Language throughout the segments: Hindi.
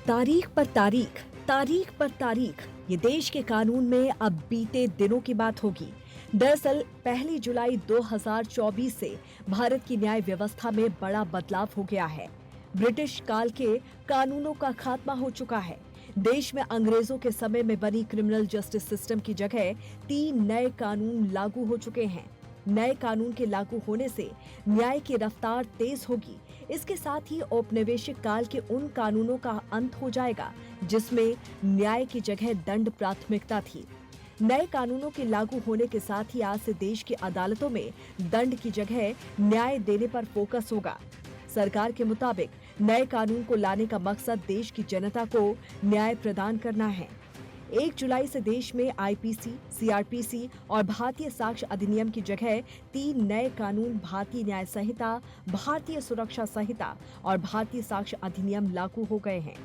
तारीख पर तारीख, तारीख पर तारीख, ये देश के कानून में अब बीते दिनों की बात होगी। दरअसल 1 जुलाई 2024 से भारत की न्याय व्यवस्था में बड़ा बदलाव हो गया है। ब्रिटिश काल के कानूनों का खात्मा हो चुका है। देश में अंग्रेजों के समय में बनी क्रिमिनल जस्टिस सिस्टम की जगह 3 नए कानून लागू हो चुके हैं। नए कानून के लागू होने से न्याय की रफ्तार तेज होगी। इसके साथ ही औपनिवेशिक काल के उन कानूनों का अंत हो जाएगा जिसमें न्याय की जगह दंड प्राथमिकता थी। नए कानूनों के लागू होने के साथ ही आज से देश की अदालतों में दंड की जगह न्याय देने पर फोकस होगा। सरकार के मुताबिक नए कानून को लाने का मकसद देश की जनता को न्याय प्रदान करना है। 1 जुलाई से देश में आईपीसी, सीआरपीसी और भारतीय साक्ष्य अधिनियम की जगह 3 नए कानून भारतीय न्याय संहिता, भारतीय सुरक्षा संहिता और भारतीय साक्ष्य अधिनियम लागू हो गए हैं।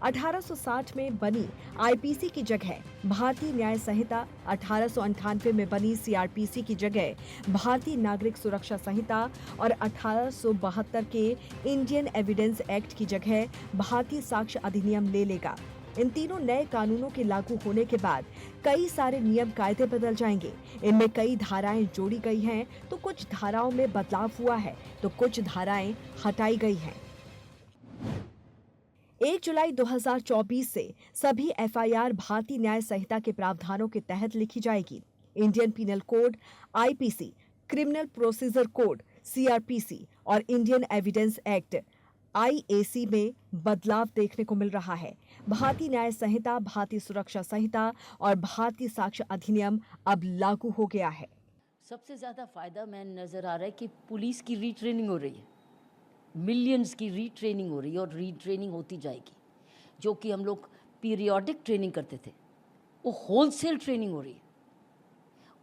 1860 में बनी आईपीसी की जगह भारतीय न्याय संहिता, 1898 में बनी सीआरपीसी की जगह भारतीय नागरिक सुरक्षा संहिता और 1872 के इंडियन एविडेंस एक्ट की जगह भारतीय साक्ष्य अधिनियम ले लेगा। इन तीनों नए कानूनों के लागू होने के बाद कई सारे नियम कायदे बदल जाएंगे। इनमें कई धाराएं जोड़ी गई हैं, तो कुछ धाराओं में बदलाव हुआ है, तो कुछ धाराएं हटाई गई हैं। 1 जुलाई 2024 से सभी एफआईआर भारतीय न्याय संहिता के प्रावधानों के तहत लिखी जाएगी। Indian penal code, IPC, criminal procedure code, CrPC और इंडियन एविडेंस एक्ट आईएसी में बदलाव देखने को मिल रहा है। भारतीय न्याय संहिता, भारतीय सुरक्षा संहिता और भारतीय साक्ष्य अधिनियम अब लागू हो गया है। सबसे ज्यादा फायदा मैं नजर आ रहा है कि पुलिस की रीट्रेनिंग हो रही है, मिलियंस की रीट्रेनिंग हो रही है और रीट्रेनिंग होती जाएगी। जो कि हम लोग पीरियोडिक ट्रेनिंग करते थे, वो होलसेल ट्रेनिंग हो रही है।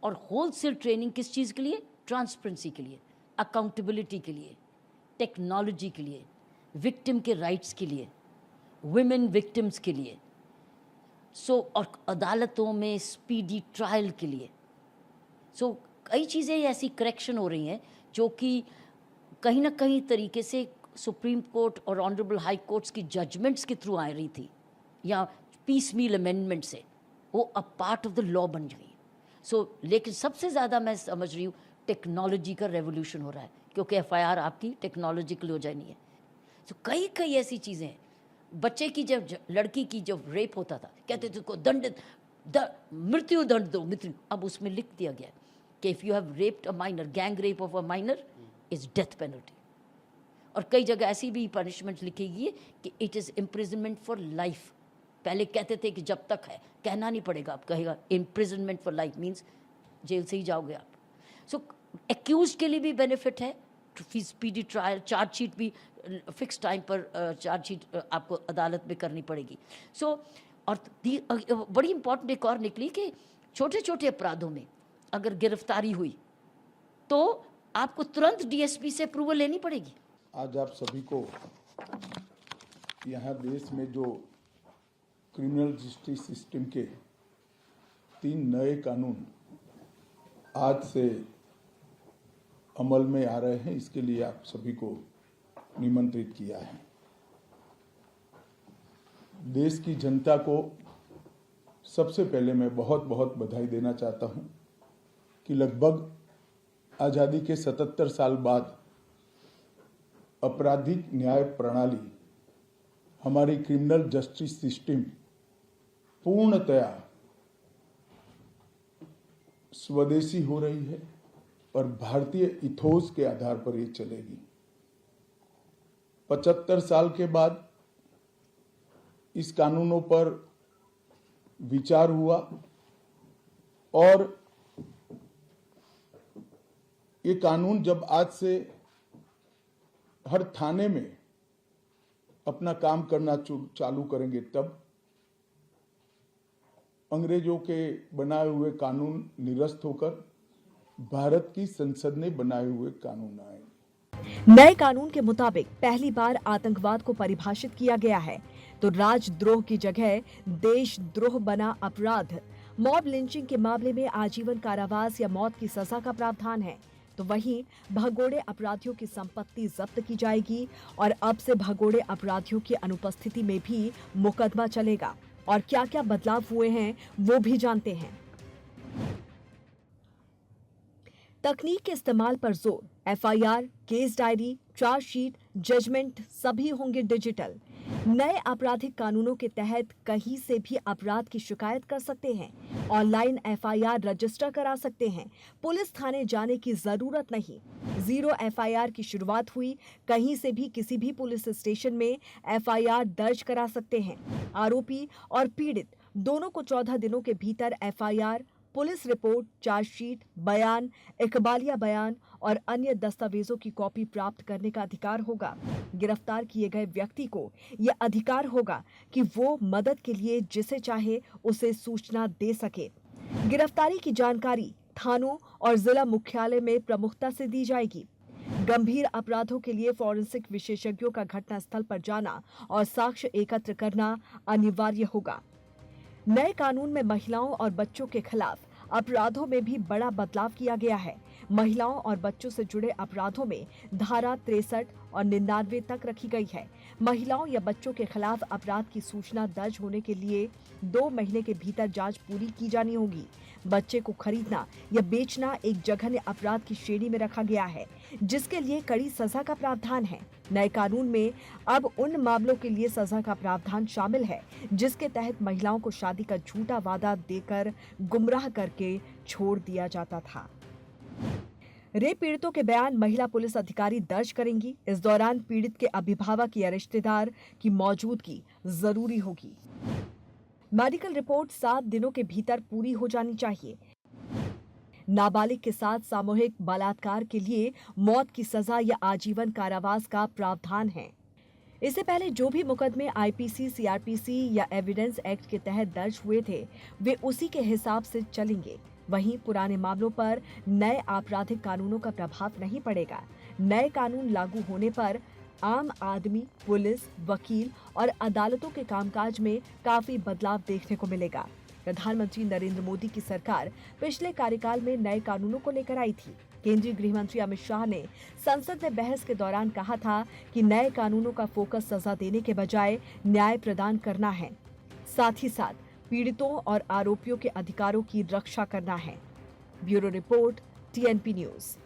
और होलसेल ट्रेनिंग किस चीज़ के लिए? ट्रांसपेरेंसी के लिए, अकाउंटेबिलिटी के लिए, टेक्नोलॉजी के लिए, विक्टिम के राइट्स के लिए, विमेन विक्टिम्स के लिए, और अदालतों में स्पीडी ट्रायल के लिए। कई चीज़ें ऐसी करेक्शन हो रही हैं जो कि कहीं ना कहीं तरीके से सुप्रीम कोर्ट और ऑनरेबल हाई कोर्ट्स की जजमेंट्स के थ्रू आ रही थी या पीस मील अमेंडमेंट से, वो अब पार्ट ऑफ द लॉ बन गई। लेकिन सबसे ज़्यादा मैं समझ रही हूँ टेक्नोलॉजी का रेवोल्यूशन हो रहा है, क्योंकि एफआईआर आपकी टेक्नोलॉजिकल हो जानी है। कई ऐसी चीज़ें हैं। बच्चे की जब लड़की की जब रेप होता था, कहते थे उसको मृत्यु दंड दो, मृत्यु। अब उसमें लिख दिया गया कि if you have raped a minor, gang rape of a minor is death penalty. और कई जगह ऐसी भी पनिशमेंट लिखी गई है कि it is imprisonment for life. पहले कहते थे कि जब तक है, कहना नहीं पड़ेगा, अब कहेगा imprisonment for life means jail से ही जाओगे आप। एक्यूज के लिए भी बेनिफिट है, स्पीडी ट्रायल, चार्जशीट भी फिक्स टाइम पर चार्जशीट आपको अदालत में करनी पड़ेगी। और बड़ी इंपॉर्टेंट एक और निकली कि छोटे छोटे अपराधों में अगर गिरफ्तारी हुई तो आपको तुरंत डीएसपी से अप्रूवल लेनी पड़ेगी। आज आप सभी को यहाँ देश में जो क्रिमिनल जस्टिस सिस्टम के 3 नए कानून आज से अमल में आ रहे हैं, इसके लिए आप सभी को निमंत्रित किया है। देश की जनता को सबसे पहले मैं बहुत बहुत बधाई देना चाहता हूं कि लगभग आज़ादी के 77 साल बाद आपराधिक न्याय प्रणाली, हमारी क्रिमिनल जस्टिस सिस्टम पूर्णतया स्वदेशी हो रही है और भारतीय इथोस के आधार पर ये चलेगी। 75 साल के बाद इस कानूनों पर विचार हुआ और ये कानून जब आज से हर थाने में अपना काम करना चालू करेंगे, तब अंग्रेजों के बनाए हुए कानून निरस्त होकर भारत की संसद ने बनाए हुए कानून आएंगे। नए कानून के मुताबिक पहली बार आतंकवाद को परिभाषित किया गया है, तो राजद्रोह की जगह देशद्रोह बना अपराध। मॉब लिंचिंग के मामले में आजीवन कारावास या मौत की सजा का प्रावधान है, तो तो वहीं भगोड़े अपराधियों की संपत्ति जब्त की जाएगी और अब से भगोड़े अपराधियों की अनुपस्थिति में भी मुकदमा चलेगा। और क्या क्या बदलाव हुए हैं वो भी जानते हैं। तकनीक के इस्तेमाल पर जोर, FIR, case diary, chargesheet, judgement सभी होंगे डिजिटल। नए आपराधिक कानूनों के तहत कहीं से भी अपराध की शिकायत कर सकते हैं, ऑनलाइन एफआईआर रजिस्टर करा सकते हैं, पुलिस थाने जाने की जरूरत नहीं। 0 एफआईआर की शुरुआत हुई, कहीं से भी किसी भी पुलिस स्टेशन में एफआईआर दर्ज करा सकते हैं। आरोपी और पीड़ित दोनों को 14 दिनों के भीतर एफआईआर, पुलिस रिपोर्ट, चार्जशीट, बयान, इकबालिया बयान और अन्य दस्तावेजों की कॉपी प्राप्त करने का अधिकार होगा। गिरफ्तार किए गए व्यक्ति को यह अधिकार होगा कि वो मदद के लिए जिसे चाहे उसे सूचना दे सके। गिरफ्तारी की जानकारी थानों और जिला मुख्यालय में प्रमुखता से दी जाएगी। गंभीर अपराधों के लिए फॉरेंसिक विशेषज्ञों का घटनास्थल पर जाना और साक्ष्य एकत्र करना अनिवार्य होगा। नए कानून में महिलाओं और बच्चों के खिलाफ अपराधों में भी बड़ा बदलाव किया गया है। महिलाओं और बच्चों से जुड़े अपराधों में धारा 63 और 99 तक रखी गई है। महिलाओं या बच्चों के खिलाफ अपराध की सूचना दर्ज होने के लिए 2 महीने के भीतर जांच पूरी की जानी होगी। बच्चे को खरीदना या बेचना एक जघन्य अपराध की श्रेणी में रखा गया है, जिसके लिए कड़ी सजा का प्रावधान है। नए कानून में अब उन मामलों के लिए सजा का प्रावधान शामिल है जिसके तहत महिलाओं को शादी का झूठा वादा देकर गुमराह करके छोड़ दिया जाता था। रेप पीड़ितों के बयान महिला पुलिस अधिकारी दर्ज करेंगी। इस दौरान पीड़ित के अभिभावक या रिश्तेदार की मौजूदगी जरूरी होगी। मेडिकल रिपोर्ट 7 दिनों के भीतर पूरी हो जानी चाहिए। नाबालिग के साथ सामूहिक बलात्कार के लिए मौत की सजा या आजीवन कारावास का प्रावधान है। इससे पहले जो भी मुकदमे आईपीसी, सीआरपीसी या एविडेंस एक्ट के तहत दर्ज हुए थे, वे उसी के हिसाब से चलेंगे। वहीं पुराने मामलों पर नए आपराधिक कानूनों का प्रभाव नहीं पड़ेगा। नए कानून लागू होने पर आम आदमी, पुलिस, वकील और अदालतों के कामकाज में काफी बदलाव देखने को मिलेगा। प्रधानमंत्री नरेंद्र मोदी की सरकार पिछले कार्यकाल में नए कानूनों को लेकर आई थी। केंद्रीय गृह मंत्री अमित शाह ने संसद में बहस के दौरान कहा था कि नए कानूनों का फोकस सजा देने के बजाय न्याय प्रदान करना है, साथ ही साथ पीड़ितों और आरोपियों के अधिकारों की रक्षा करना है। Bureau report, TNP news.